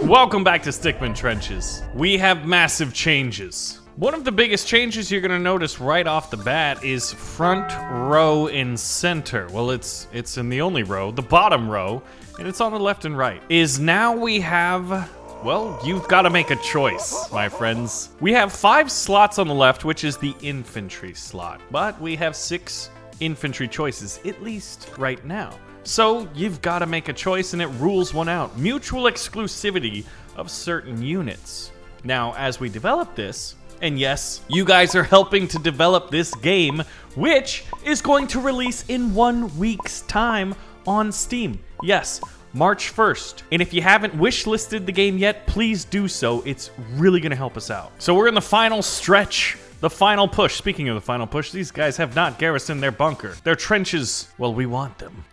Welcome back to Stickman Trenches. We have massive changes. One of the biggest changes you're gonna notice right off the bat is front row and center. Well, it's in the only row, the bottom row, and it's on the left and right. Is now we have, well, you've got to make a choice, my friends. We have 5 slots on the left, which is the infantry slot, but we have 6 infantry choices, at least right now. So you've got to make a choice, and it rules one out. Mutual exclusivity of certain units. Now, as we develop this, and yes, you guys are helping to develop this game, which is going to release in 1 week's time on Steam. Yes, March 1st. And if you haven't wishlisted the game yet, please do so. It's really going to help us out. So we're in the final stretch. The final push. Speaking of the final push, these guys have not garrisoned their bunker. Their trenches, well, we want them.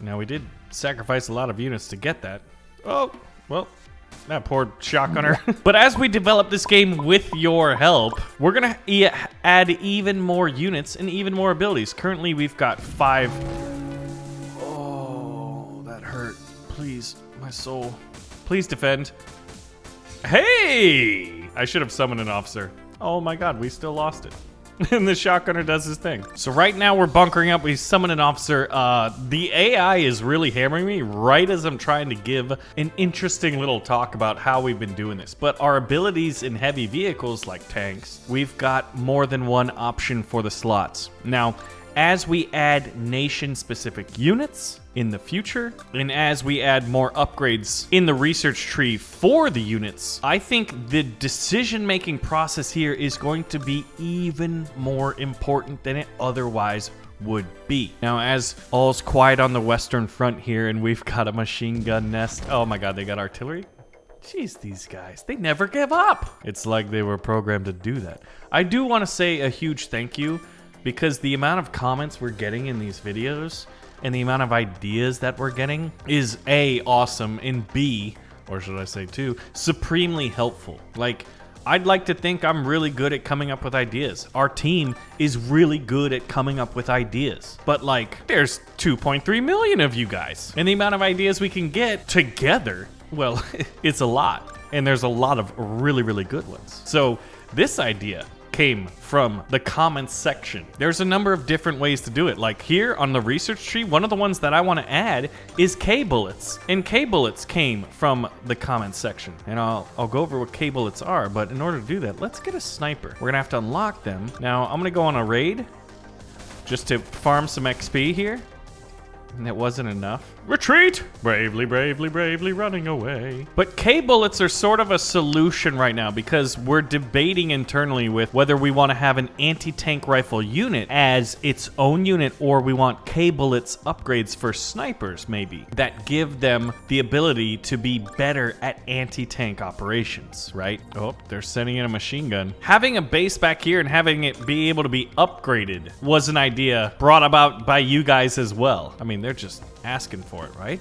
Now, we did sacrifice a lot of units to get that. Oh, well, that poor shotgunner. But as we develop this game with your help, we're gonna add even more units and even more abilities. Currently, we've got 5. Oh, that hurt. Please, my soul. Please defend. Hey! I should have summoned an officer. Oh my god, we still lost it. And the shotgunner does his thing. So right now we're bunkering up. We summon an officer. The AI is really hammering me right as I'm trying to give an interesting little talk about how we've been doing this. But our abilities in heavy vehicles like tanks, we've got more than one option for the slots. Now, as we add nation-specific units in the future, and as we add more upgrades in the research tree for the units, I think the decision-making process here is going to be even more important than it otherwise would be. Now, as all's quiet on the Western Front here, and we've got a machine gun nest. Oh my god, they got artillery? Jeez, these guys, they never give up. It's like they were programmed to do that. I do want to say a huge thank you, because the amount of comments we're getting in these videos and the amount of ideas that we're getting is A, awesome, and B, or should I say two, supremely helpful. Like, I'd like to think I'm really good at coming up with ideas. Our team is really good at coming up with ideas. But like, there's 2.3 million of you guys. And the amount of ideas we can get together, well, it's a lot. And there's a lot of really, really good ones. So this idea came from the comments section. There's a number of different ways to do it. Like here on the research tree, one of the ones that I want to add is K-bullets. And K-bullets came from the comments section. And I'll go over what K-bullets are, but in order to do that, let's get a sniper. We're gonna have to unlock them. Now, I'm gonna go on a raid just to farm some XP here. And it wasn't enough. Retreat! Bravely, bravely, bravely running away. But K-bullets are sort of a solution right now because we're debating internally with whether we want to have an anti-tank rifle unit as its own unit, or we want K-bullets upgrades for snipers maybe that give them the ability to be better at anti-tank operations, right? Oh, they're sending in a machine gun. Having a base back here and having it be able to be upgraded was an idea brought about by you guys as well. I mean, they're just asking for it, right?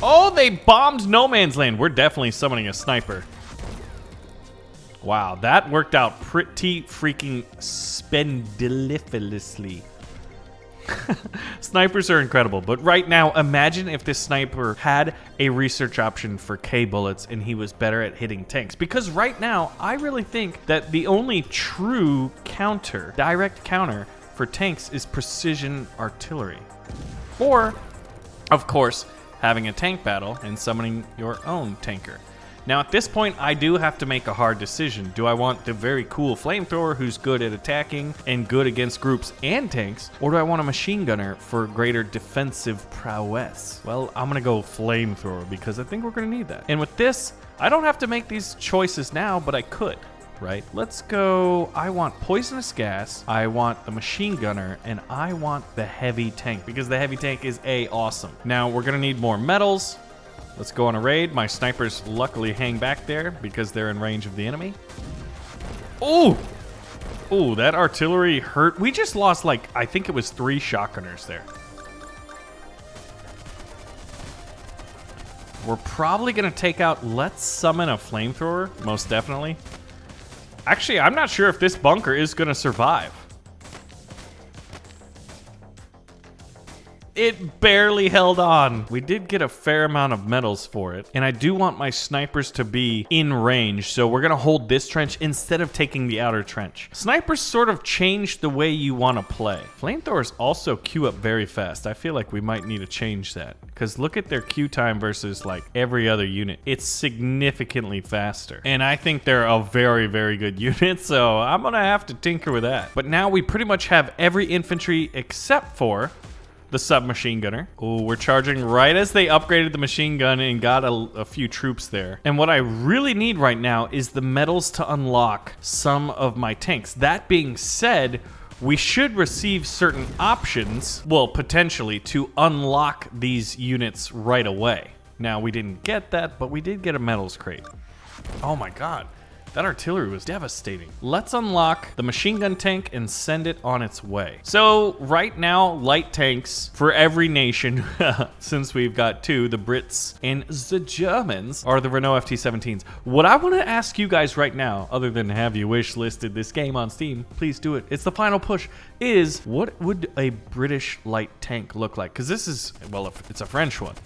Oh, they bombed no man's land. We're definitely summoning a sniper. Wow, that worked out pretty freaking splendiferously. Snipers are incredible, but right now, imagine if this sniper had a research option for K-bullets and he was better at hitting tanks. Because right now, I really think that the only true counter, direct counter for tanks is precision artillery. Or, of course, having a tank battle and summoning your own tanker. Now, at this point, I do have to make a hard decision. Do I want the very cool flamethrower who's good at attacking and good against groups and tanks? Or do I want a machine gunner for greater defensive prowess? Well, I'm gonna go flamethrower because I think we're gonna need that. And with this, I don't have to make these choices now, but I could. Right? Let's go. I want poisonous gas, I want the machine gunner, and I want the heavy tank because the heavy tank is awesome. Now we're gonna need more metals. Let's go on a raid. My snipers luckily hang back there because they're in range of the enemy. Oh! Oh, that artillery hurt. We just lost like, I think it was 3 shotgunners there. We're probably gonna take out, let's summon a flamethrower, most definitely. Actually, I'm not sure if this bunker is gonna survive. It barely held on. We did get a fair amount of medals for it. And I do want my snipers to be in range. So we're going to hold this trench instead of taking the outer trench. Snipers sort of change the way you want to play. Flamethrowers also queue up very fast. I feel like we might need to change that. Because look at their queue time versus like every other unit. It's significantly faster. And I think they're a very, very good unit. So I'm going to have to tinker with that. But now we pretty much have every infantry except for the submachine gunner. Oh, we're charging right as they upgraded the machine gun and got a few troops there. And what I really need right now is the medals to unlock some of my tanks. That being said, we should receive certain options, well, potentially, to unlock these units right away. Now, we didn't get that, but we did get a medals crate. Oh my god. That artillery was devastating. Let's unlock the machine gun tank and send it on its way. So right now, light tanks for every nation, since we've got two, the Brits and the Germans, are the Renault FT-17s. What I want to ask you guys right now, other than have you wish listed this game on Steam, please do it. It's the final push, is what would a British light tank look like? Because this is, well, it's a French one.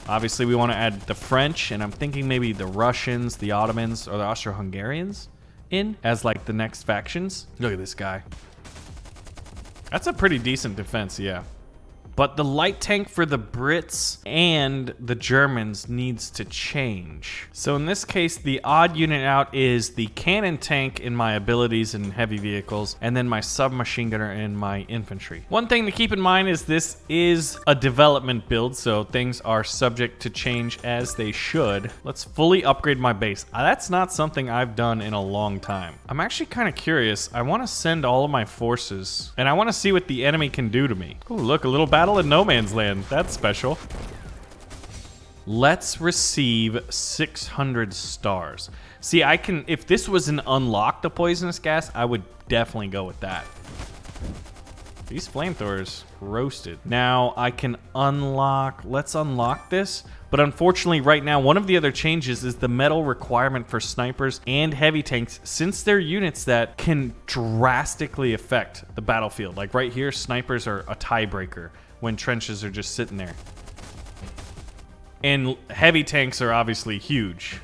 Obviously, we want to add the French, and I'm thinking maybe the Russians, the Ottomans, or the Austro-Hungarians in as like the next factions. Look at this guy. That's a pretty decent defense, yeah. But the light tank for the Brits and the Germans needs to change. So in this case, the odd unit out is the cannon tank in my abilities and heavy vehicles, and then my submachine gunner and my infantry. One thing to keep in mind is this is a development build, so things are subject to change as they should. Let's fully upgrade my base. That's not something I've done in a long time. I'm actually kind of curious. I want to send all of my forces, and I want to see what the enemy can do to me. Oh, look, a little battle in no man's land. That's special. Let's receive 600 stars. See, I can, if this was an unlock the poisonous gas, I would definitely go with that. These flamethrowers roasted. Now I can unlock, let's unlock this. But unfortunately right now, one of the other changes is the medal requirement for snipers and heavy tanks, since they're units that can drastically affect the battlefield. Like right here, snipers are a tiebreaker when trenches are just sitting there. And heavy tanks are obviously huge.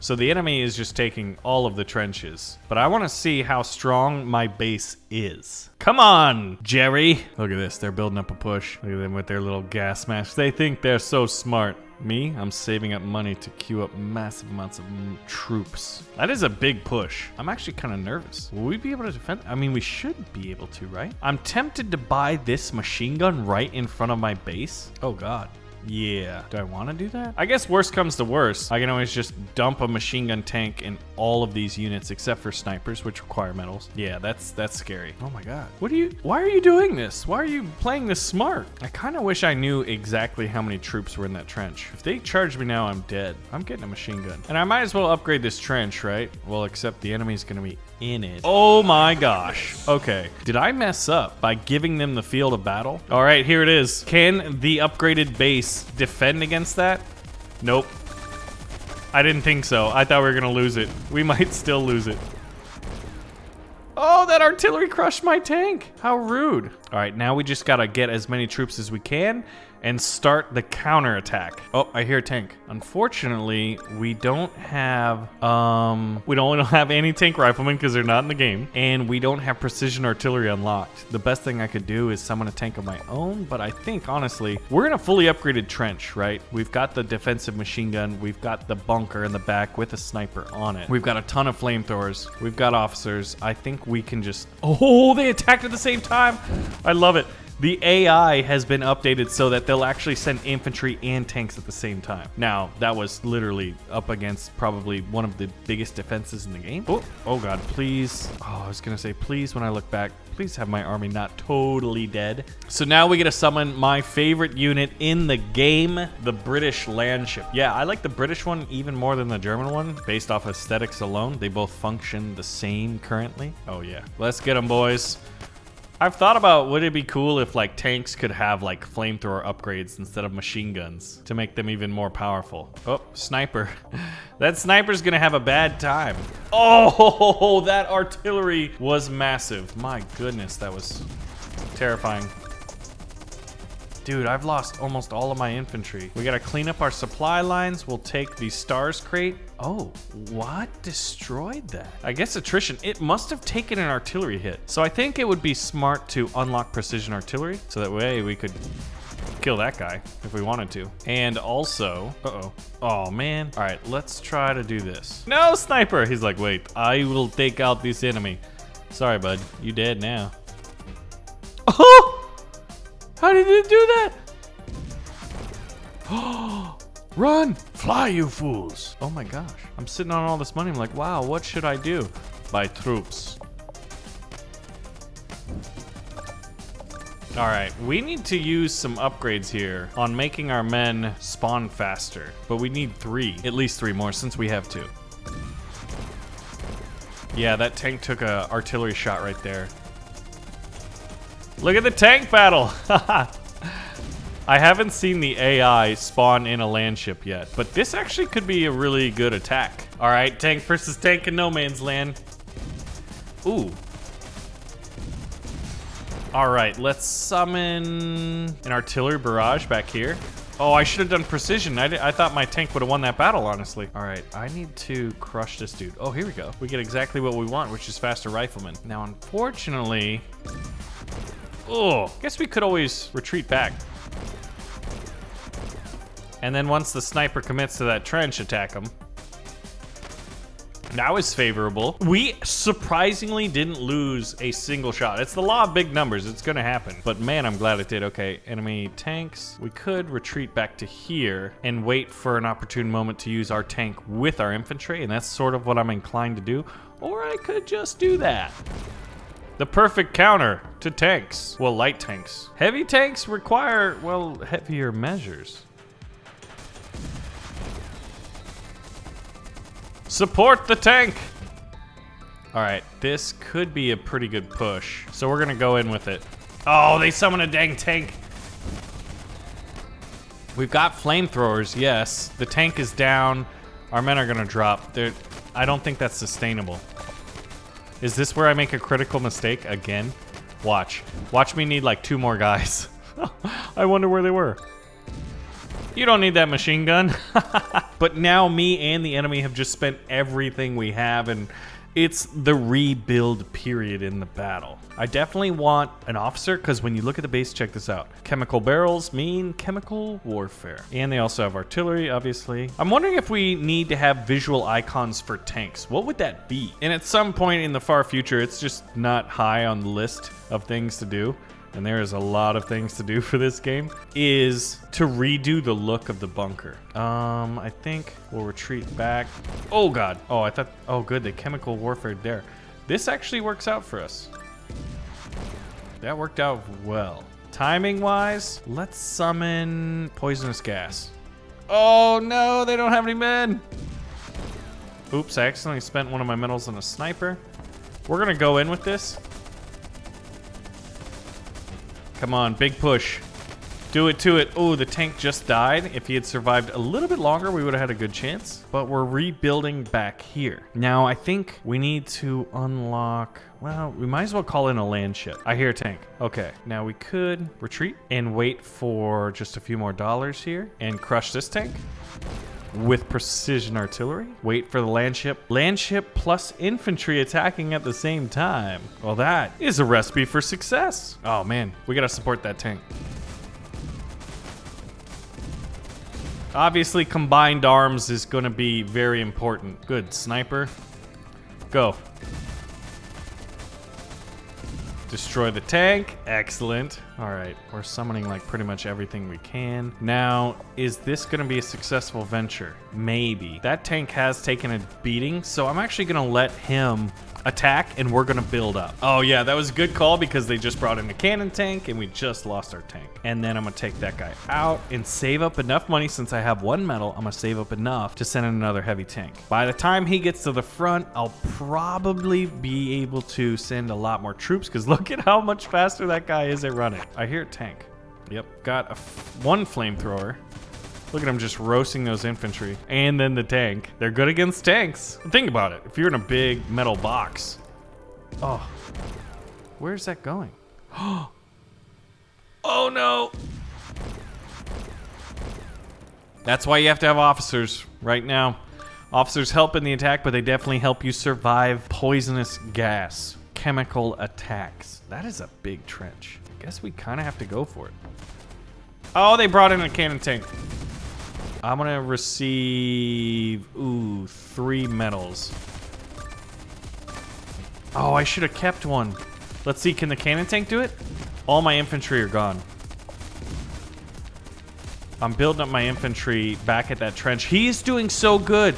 So the enemy is just taking all of the trenches. But I want to see how strong my base is. Come on, Jerry. Look at this. They're building up a push. Look at them with their little gas masks. They think they're so smart. Me, I'm saving up money to queue up massive amounts of troops. That is a big push. I'm actually kind of nervous. Will we be able to defend? I mean, we should be able to, right? I'm tempted to buy this machine gun right in front of my base. Oh, God. Yeah. Do I want to do that? I guess worst comes to worst, I can always just dump a machine gun tank in all of these units except for snipers, which require medals. Yeah, that's scary. Oh my god. Why are you doing this? Why are you playing this smart? I kind of wish I knew exactly how many troops were in that trench. If they charge me now, I'm dead. I'm getting a machine gun. And I might as well upgrade this trench, right? Well, except the enemy's gonna be in it. Oh my gosh. Okay. Did I mess up by giving them the field of battle? All right, here it is. Can the upgraded base defend against that? Nope. I didn't think so. I thought we were gonna lose it. We might still lose it. Oh, that artillery crushed my tank. How rude. All right, now we just gotta get as many troops as we can and start the counterattack. Oh, I hear a tank. Unfortunately, we don't have any tank riflemen because they're not in the game, and we don't have precision artillery unlocked. The best thing I could do is summon a tank of my own, but I think honestly, we're in a fully upgraded trench, right? We've got the defensive machine gun, we've got the bunker in the back with a sniper on it. We've got a ton of flamethrowers, we've got officers. I think we can just, oh, they attacked at the same time. I love it. The AI has been updated so that they'll actually send infantry and tanks at the same time. Now, that was literally up against probably one of the biggest defenses in the game. Oh god, please. Oh, I was gonna say, please, when I look back, please have my army not totally dead. So now we get to summon my favorite unit in the game, the British Landship. Yeah, I like the British one even more than the German one, based off aesthetics alone. They both function the same currently. Oh yeah, let's get them, boys. I've thought about, would it be cool if like tanks could have like flamethrower upgrades instead of machine guns to make them even more powerful. Oh, sniper. That sniper's gonna have a bad time. Oh, that artillery was massive. My goodness, that was terrifying. Dude, I've lost almost all of my infantry. We gotta clean up our supply lines. We'll take the stars crate. Oh, what destroyed that? I guess attrition. It must have taken an artillery hit. So I think it would be smart to unlock precision artillery, so that way we could kill that guy if we wanted to. And also, oh man. All right, let's try to do this. No, sniper. He's like, wait, I will take out this enemy. Sorry, bud, you dead now. Oh, how did it do that? Oh, run, fly, you fools. Oh my gosh, I'm sitting on all this money. I'm like, wow, what should I do? Buy troops. All right, we need to use some upgrades here on making our men spawn faster, but we need at least three more since we have 2. Yeah, that tank took a artillery shot right there. Look at the tank battle. I haven't seen the AI spawn in a landship yet, but this actually could be a really good attack. All right, tank versus tank in no man's land. Ooh. All right, let's summon an artillery barrage back here. Oh, I should have done precision. I thought my tank would have won that battle, honestly. All right, I need to crush this dude. Oh, here we go. We get exactly what we want, which is faster riflemen. Now, unfortunately, oh, guess we could always retreat back. And then once the sniper commits to that trench, attack him. That was favorable. We surprisingly didn't lose a single shot. It's the law of big numbers. It's gonna happen. But man, I'm glad it did. Okay, enemy tanks. We could retreat back to here and wait for an opportune moment to use our tank with our infantry, and that's sort of what I'm inclined to do. Or I could just do that. The perfect counter to tanks. Well, light tanks. Heavy tanks require, well, heavier measures. Support the tank! All right, this could be a pretty good push. So we're gonna go in with it. Oh, they summon a dang tank. We've got flamethrowers, yes. The tank is down. Our men are gonna drop. I don't think that's sustainable. Is this where I make a critical mistake again? Watch. Watch me need like 2 more guys. I wonder where they were. You don't need that machine gun. But now me and the enemy have just spent everything we have, and it's the rebuild period in the battle. I definitely want an officer, because when you look at the base, check this out. Chemical barrels mean chemical warfare. And they also have artillery, obviously. I'm wondering if we need to have visual icons for tanks. What would that be? And at some point in the far future, it's just not high on the list of things to do, and there is a lot of things to do for this game, is to redo the look of the bunker. I think we'll retreat back. Oh God. Oh, I thought, oh good, they chemical warfare there. This actually works out for us. That worked out well. Timing wise, let's summon poisonous gas. Oh no, they don't have any men. Oops, I accidentally spent one of my metals on a sniper. We're gonna go in with this. Come on, big push. Do it to it. Oh, the tank just died. If he had survived a little bit longer, we would have had a good chance. But we're rebuilding back here. Now, I think we need to unlock... Well, we might as well call in a landship. I hear a tank. Okay, now we could retreat and wait for just a few more dollars here and crush this tank with precision artillery. Wait for the landship. Landship plus infantry attacking at the same time. Well, that is a recipe for success. Oh man, we gotta support that tank. Obviously, combined arms is gonna be very important. Good, sniper. Go. Destroy the tank. Excellent. All right, we're summoning like pretty much everything we can. Now, is this gonna be a successful venture? Maybe. That tank has taken a beating, so I'm actually gonna let him attack and we're gonna build up. Oh yeah, that was a good call because they just brought in a cannon tank and we just lost our tank. And then I'm gonna take that guy out and save up enough money. Since I have 1 medal, I'm gonna save up enough to send in another heavy tank. By the time he gets to the front, I'll probably be able to send a lot more troops because look at how much faster that guy is at running. I hear a tank. Yep, got one flamethrower. Look at him just roasting those infantry. And then the tank. They're good against tanks. Think about it. If you're in a big metal box. Oh. Where's that going? Oh no. That's why you have to have officers right now. Officers help in the attack, but they definitely help you survive poisonous gas, chemical attacks. That is a big trench. I guess we kind of have to go for it. Oh, they brought in a cannon tank. I'm gonna receive, 3 medals. Oh, I should have kept one. Let's see, can the cannon tank do it? All my infantry are gone. I'm building up my infantry back at that trench. He's doing so good.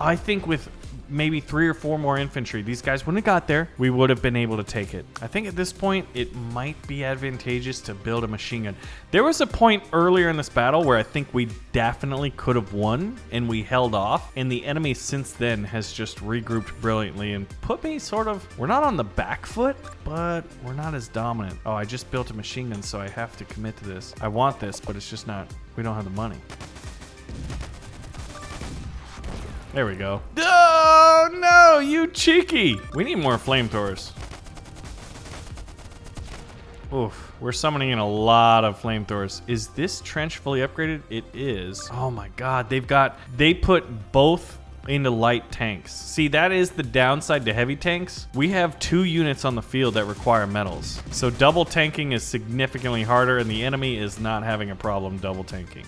I think with maybe 3 or 4 more infantry, these guys wouldn't have got there. We would have been able to take it. I think at this point, it might be advantageous to build a machine gun. There was a point earlier in this battle where I think we definitely could have won, and we held off. And the enemy since then has just regrouped brilliantly and put me sort of, we're not on the back foot, but we're not as dominant. Oh, I just built a machine gun, so I have to commit to this. I want this, but it's just not, we don't have the money. There we go. Oh, no, you cheeky. We need more flamethrowers. Oof, we're summoning in a lot of flamethrowers. Is this trench fully upgraded? It is. Oh my God, they put both into light tanks. See, that is the downside to heavy tanks. We have 2 units on the field that require metals. So double tanking is significantly harder, and the enemy is not having a problem double tanking.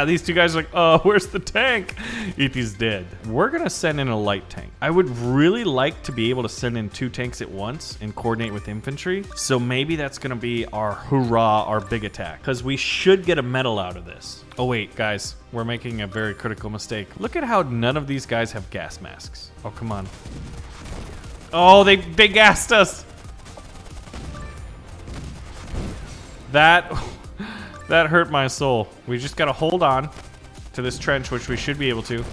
These 2 guys are like, oh, where's the tank? E.T.'s dead. We're gonna send in a light tank. I would really like to be able to send in 2 tanks at once and coordinate with infantry. So maybe that's gonna be our hurrah, our big attack. Because we should get a medal out of this. Oh wait, guys, we're making a very critical mistake. Look at how none of these guys have gas masks. Oh, come on. Oh, they gassed us. That hurt my soul. We just gotta hold on to this trench, which we should be able to.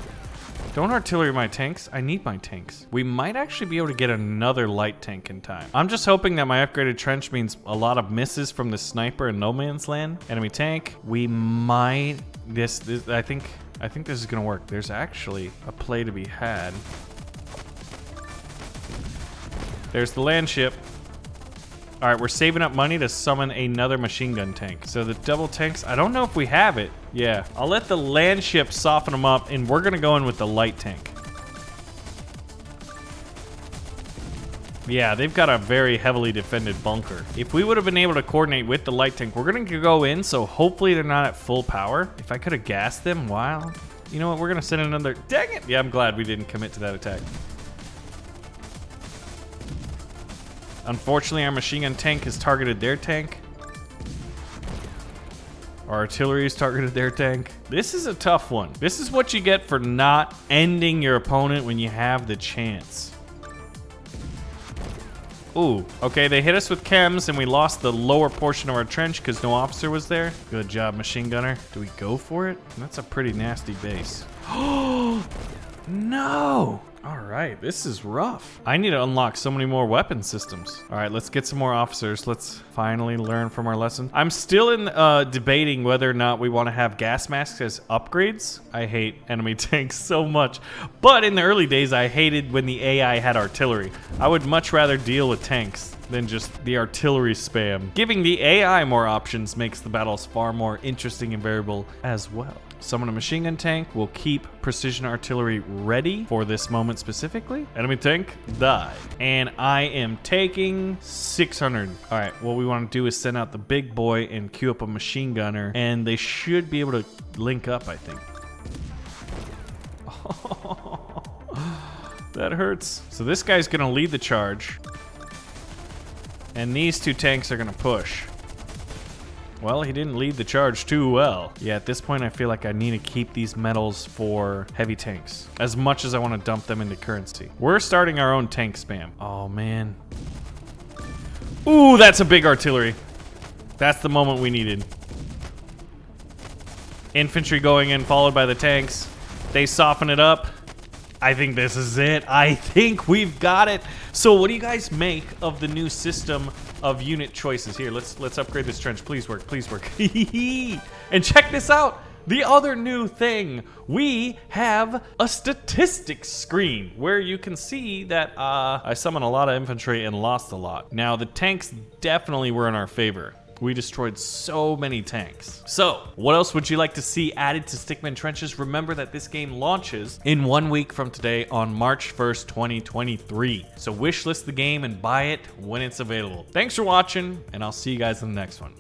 Don't artillery my tanks. I need my tanks. We might actually be able to get another light tank in time. I'm just hoping that my upgraded trench means a lot of misses from the sniper in no man's land. Enemy tank. We might. I think this is gonna work. There's actually a play to be had. There's the Landship. All right, we're saving up money to summon another machine gun tank. So the double tanks, I don't know if we have it. Yeah, I'll let the Landship soften them up, and we're gonna go in with the light tank. Yeah, they've got a very heavily defended bunker. If we would have been able to coordinate with the light tank, we're gonna go in, so hopefully they're not at full power. If I could have gassed them, wow. You know what, we're gonna send another, dang it. Yeah, I'm glad we didn't commit to that attack. Unfortunately, our machine gun tank has targeted their tank. Our artillery has targeted their tank. This is a tough one. This is what you get for not ending your opponent when you have the chance. Ooh, okay, they hit us with chems and we lost the lower portion of our trench because no officer was there. Good job, machine gunner. Do we go for it? That's a pretty nasty base. Oh, no. All right, this is rough. I need to unlock so many more weapon systems. All right, let's get some more officers. Let's finally learn from our lesson. I'm still in debating whether or not we want to have gas masks as upgrades. I hate enemy tanks so much. But in the early days, I hated when the AI had artillery. I would much rather deal with tanks than just the artillery spam. Giving the AI more options makes the battles far more interesting and variable as well. Summon a machine gun tank. We'll keep precision artillery ready for this moment specifically. Enemy tank, die. And I am taking 600. All right, what we want to do is send out the big boy and queue up a machine gunner, and they should be able to link up, I think. That hurts. So this guy's gonna lead the charge, and these 2 tanks are gonna push. Well, he didn't lead the charge too well. Yeah, at this point, I feel like I need to keep these medals for heavy tanks as much as I want to dump them into currency. We're starting our own tank spam. Oh, man. Ooh, that's a big artillery. That's the moment we needed. Infantry going in, followed by the tanks. They soften it up. I think this is it. I think we've got it. So what do you guys make of the new system of unit choices? Here, let's upgrade this trench. Please work, please work. And check this out. The other new thing, we have a statistics screen where you can see that I summoned a lot of infantry and lost a lot. Now, the tanks definitely were in our favor. We destroyed so many tanks. So, what else would you like to see added to Stickman Trenches? Remember that this game launches in 1 week from today on March 1st, 2023. So wishlist the game and buy it when it's available. Thanks for watching, and I'll see you guys in the next one.